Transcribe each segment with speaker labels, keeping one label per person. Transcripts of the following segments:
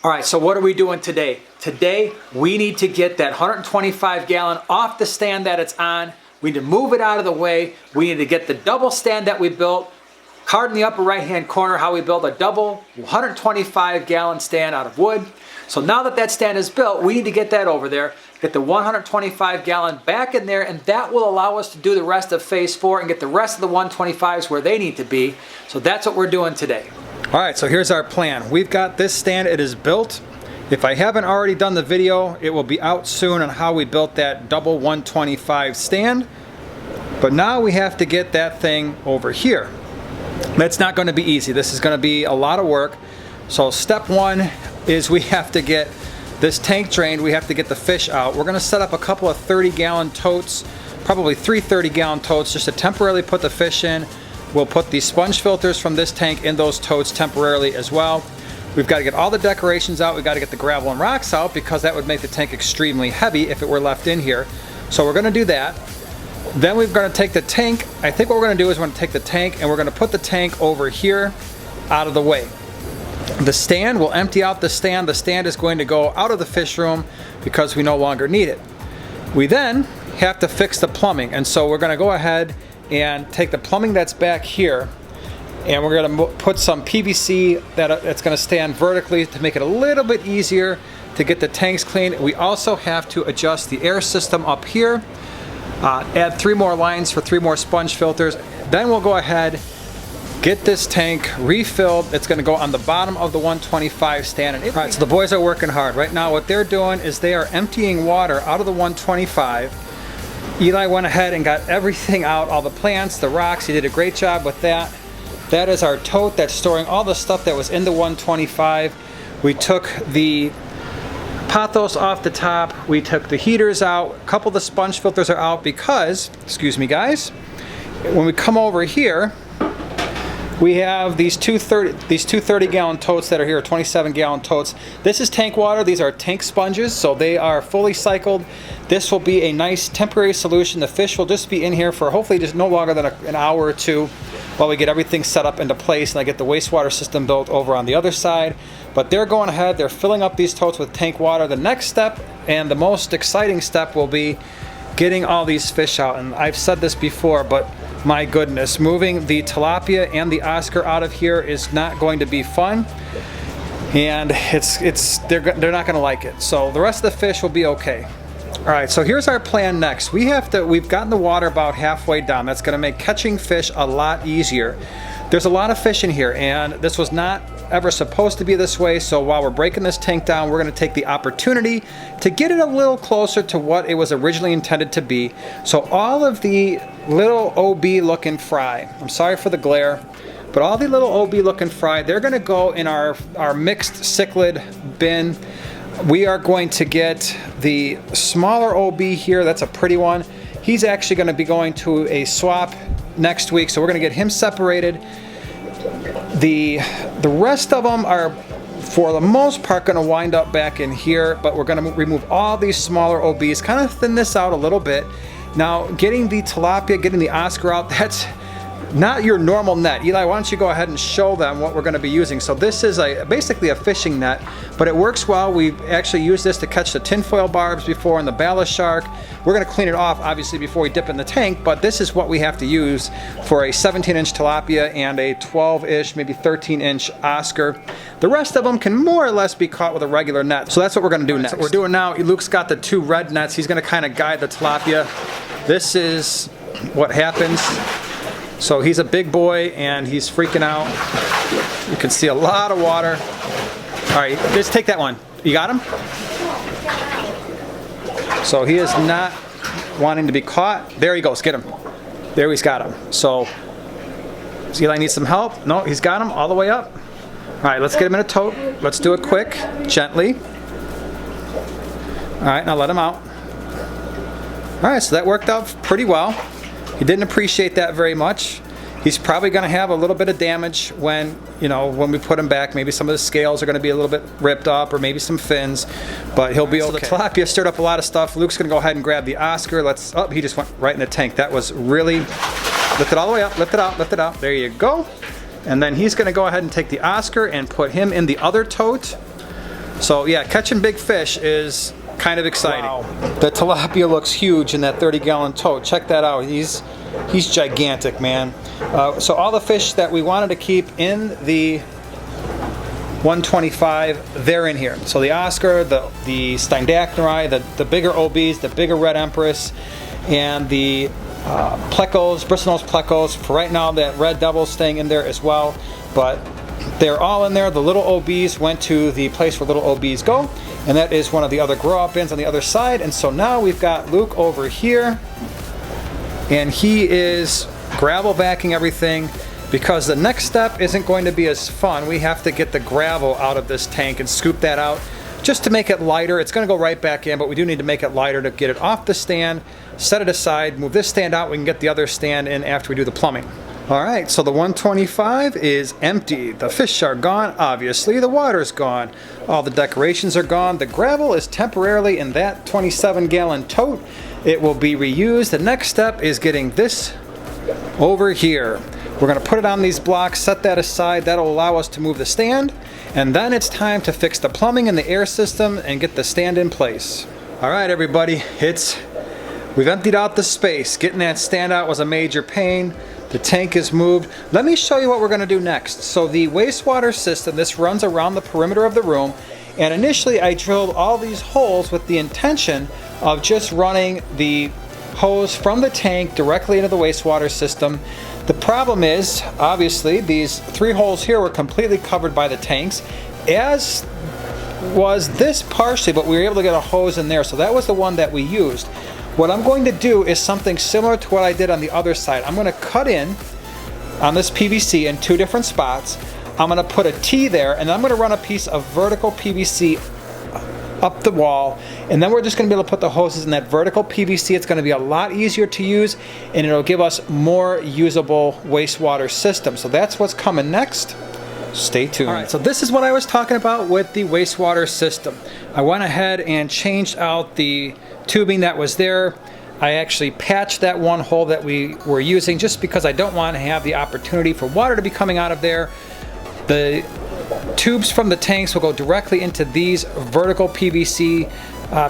Speaker 1: All right, so what are we doing today? Today, we need to get that 125 gallon off the stand that it's on. We need to move it out of the way. We need to get the double stand that we built. Card in the upper right-hand corner, how we build a double 125 gallon stand out of wood. So now that that stand is built, we need to get that over there, get the 125 gallon back in there, and that will allow us to do the rest of phase 4 and get the rest of the 125s where they need to be. So that's what we're doing today. All right, so here's our plan. We've got this stand, it is built. If I haven't already done the video, it will be out soon on how we built that double 125 stand. But now we have to get that thing over here. That's not going to be easy. This is going to be a lot of work. So step one is we have to get this tank drained. We have to get the fish out. We're going to set up a couple of 30-gallon totes, probably 3 30-gallon totes, just to temporarily put the fish in. We'll put the sponge filters from this tank in those totes temporarily as well. We've got to get all the decorations out. We've got to get the gravel and rocks out because that would make the tank extremely heavy if it were left in here. So we're going to do that. Then we're going to take the tank. I think what we're going to do is we're going to take the tank and we're going to put the tank over here out of the way. The stand, we'll empty out the stand. The stand is going to go out of the fish room because we no longer need it. We then have to fix the plumbing, and so we're going to go ahead and take the plumbing that's back here, and we're going to put some PVC that's going to stand vertically to make it a little bit easier to get the tanks clean. We also have to adjust the air system up here, add 3 more lines for 3 more sponge filters. Then we'll go ahead, get this tank refilled. It's going to go on the bottom of the 125 stand. All right, so the boys are working hard. Right now what they're doing is they are emptying water out of the 125. Eli went ahead and got everything out, all the plants, the rocks. He did a great job with that. That is our tote that's storing all the stuff that was in the 125. We took the pothos off the top. We took the heaters out. A couple of the sponge filters are out because, excuse me guys, when we come over here, we have these two 30-gallon totes that are here, 27-gallon totes. This is tank water. These are tank sponges, so they are fully cycled. This will be a nice temporary solution. The fish will just be in here for hopefully just no longer than an hour or two while we get everything set up into place and I get the wastewater system built over on the other side. But they're going ahead, they're filling up these totes with tank water. The next step, and the most exciting step, will be getting all these fish out. And I've said this before, but my goodness, moving the tilapia and the Oscar out of here is not going to be fun, and they're not going to like it. So the rest of the fish will be okay. All right, so here's our plan next. We've gotten the water about halfway down. That's going to make catching fish a lot easier. There's a lot of fish in here, and this was not ever supposed to be this way. So while we're breaking this tank down, we're going to take the opportunity to get it a little closer to what it was originally intended to be. So all of the little OB looking fry, I'm sorry for the glare, but all the little OB looking fry, they're going to go in our mixed cichlid bin. We are going to get the smaller OB here. That's a pretty one. He's actually going to be going to a swap next week, so we're going to get him separated. The rest of them are, for the most part, going to wind up back in here, but we're going to remove all these smaller OBs, kind of thin this out a little bit. Now, getting the tilapia, getting the Oscar out, that's not your normal net. Eli, why don't you go ahead and show them what we're going to be using. So this is basically a fishing net, but it works well. We've actually used this to catch the tinfoil barbs before and the ballast shark. We're going to clean it off, obviously, before we dip in the tank, but this is what we have to use for a 17-inch tilapia and a 12-ish, maybe 13-inch Oscar. The rest of them can more or less be caught with a regular net. So that's what we're going to do next. So what we're doing now, Luke's got the 2 red nets. He's going to kind of guide the tilapia. This is what happens. So he's a big boy and he's freaking out. You can see a lot of water. All right, just take that one. You got him? So he is not wanting to be caught. There he goes, get him. There, he's got him. So Eli needs some help. No, he's got him all the way up. All right, let's get him in a tote. Let's do it quick, gently. All right, now let him out. All right, so that worked out pretty well. He didn't appreciate that very much. He's probably going to have a little bit of damage when we put him back. Maybe some of the scales are going to be a little bit ripped up, or maybe some fins, but he'll be okay. So the tilapia stirred up a lot of stuff. Luke's going to go ahead and grab the Oscar. Oh, he just went right in the tank. That was really, lift it all the way up, lift it out, lift it out. There you go. And then he's going to go ahead and take the Oscar and put him in the other tote. So yeah, catching big fish is kind of exciting. Wow. The tilapia looks huge in that 30-gallon tote. Check that out. He's gigantic, man. So all the fish that we wanted to keep in the 125, they're in here. So the Oscar, the Steindachnerai, the bigger OBs, the bigger Red Empress, and the plecos, bristlenose plecos. For right now, that red double's staying in there as well. But they're all in there. The little OBs went to the place where little OBs go, and that is one of the other grow-out bins on the other side. And so now we've got Luke over here, and he is gravel backing everything, because the next step isn't going to be as fun. We have to get the gravel out of this tank and scoop that out just to make it lighter. It's going to go right back in, but we do need to make it lighter to get it off the stand, set it aside, move this stand out. We can get the other stand in after we do the plumbing. All right, so the 125 is empty. The fish are gone, obviously. The water's gone. All the decorations are gone. The gravel is temporarily in that 27-gallon tote. It will be reused. The next step is getting this over here. We're going to put it on these blocks, set that aside. That'll allow us to move the stand. And then it's time to fix the plumbing and the air system and get the stand in place. All right, everybody, we've emptied out the space. Getting that stand out was a major pain. The tank is moved. Let me show you what we're going to do next. So the wastewater system, this runs around the perimeter of the room. And initially I drilled all these holes with the intention of just running the hose from the tank directly into the wastewater system. The problem is, obviously, these 3 holes here were completely covered by the tanks, as was this partially, but we were able to get a hose in there, so that was the one that we used. What I'm going to do is something similar to what I did on the other side. I'm going to cut in on this PVC in 2 different spots. I'm going to put a T there, and I'm going to run a piece of vertical PVC up the wall, and then we're just going to be able to put the hoses in that vertical PVC. It's going to be a lot easier to use, and it'll give us more usable wastewater system. So that's what's coming next. Stay tuned. All right, so this is what I was talking about with the wastewater system. I went ahead and changed out the tubing that was there. I actually patched that one hole that we were using just because I don't want to have the opportunity for water to be coming out of there. The tubes from the tanks will go directly into these vertical PVC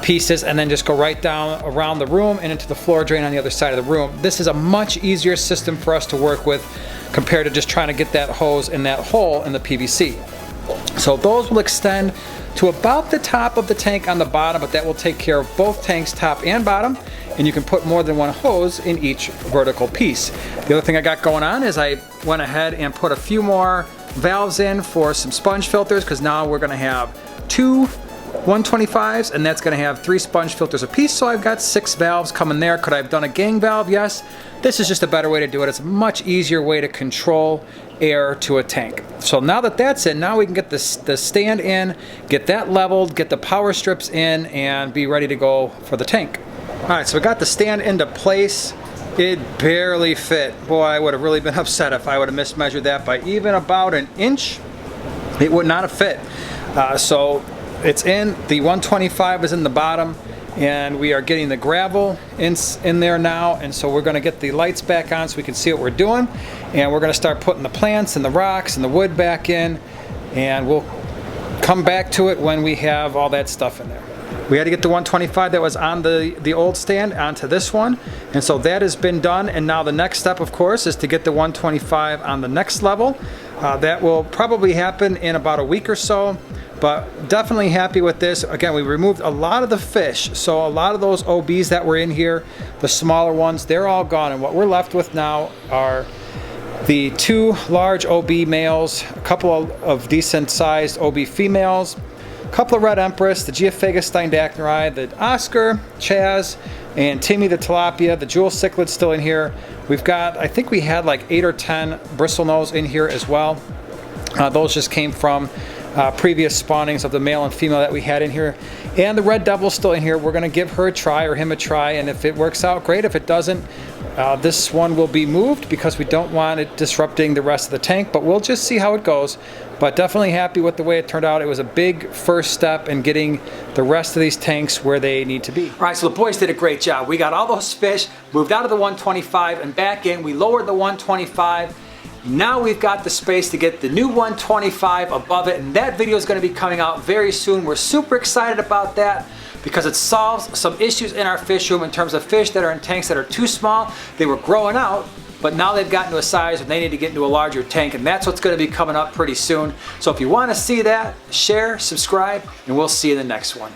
Speaker 1: pieces and then just go right down around the room and into the floor drain on the other side of the room. This is a much easier system for us to work with compared to just trying to get that hose in that hole in the PVC. So those will extend to about the top of the tank on the bottom, but that will take care of both tanks, top and bottom, and you can put more than one hose in each vertical piece. The other thing I got going on is I went ahead and put a few more valves in for some sponge filters, because now we're going to have 2 125s, and that's going to have 3 sponge filters apiece, so I've got 6 valves coming there. Could I have done a gang valve? Yes. This is just a better way to do it. It's a much easier way to control air to a tank. So now that that's in, now we can get the stand in, get that leveled, get the power strips in, and be ready to go for the tank. All right, so we got the stand into place. It barely fit. Boy, I would have really been upset if I would have mismeasured that by even about an inch. It would not have fit. So it's in. The 125 is in the bottom, and we are getting the gravel in there now. And so we're going to get the lights back on so we can see what we're doing. And we're going to start putting the plants and the rocks and the wood back in. And we'll come back to it when we have all that stuff in there. We had to get the 125 that was on the old stand onto this one, and so that has been done. And now the next step, of course, is to get the 125 on the next level. That will probably happen in about a week or so, but definitely happy with this. Again, we removed a lot of the fish, so a lot of those OBs that were in here, the smaller ones, they're all gone, and what we're left with now are the 2 large OB males, a couple of decent sized OB females, couple of Red Empress, the Geophagus Steindachnerai, the Oscar, Chaz, and Timmy the Tilapia. The Jewel Cichlid's still in here. We've got, I think we had like 8 or 10 bristlenose in here as well. Those just came from previous spawnings of the male and female that we had in here. And the Red Devil's still in here. We're going to give her a try, or him a try, and if it works out, great. If it doesn't, this one will be moved because we don't want it disrupting the rest of the tank, but we'll just see how it goes. But definitely happy with the way it turned out. It was a big first step in getting the rest of these tanks where they need to be. All right, so the boys did a great job. We got all those fish moved out of the 125 and back in. We lowered the 125, Now we've got the space to get the new 125 above it, and that video is going to be coming out very soon. We're super excited about that because it solves some issues in our fish room in terms of fish that are in tanks that are too small. They were growing out, but now they've gotten to a size where they need to get into a larger tank, and that's what's going to be coming up pretty soon. So if you want to see that, share, subscribe, and we'll see you in the next one.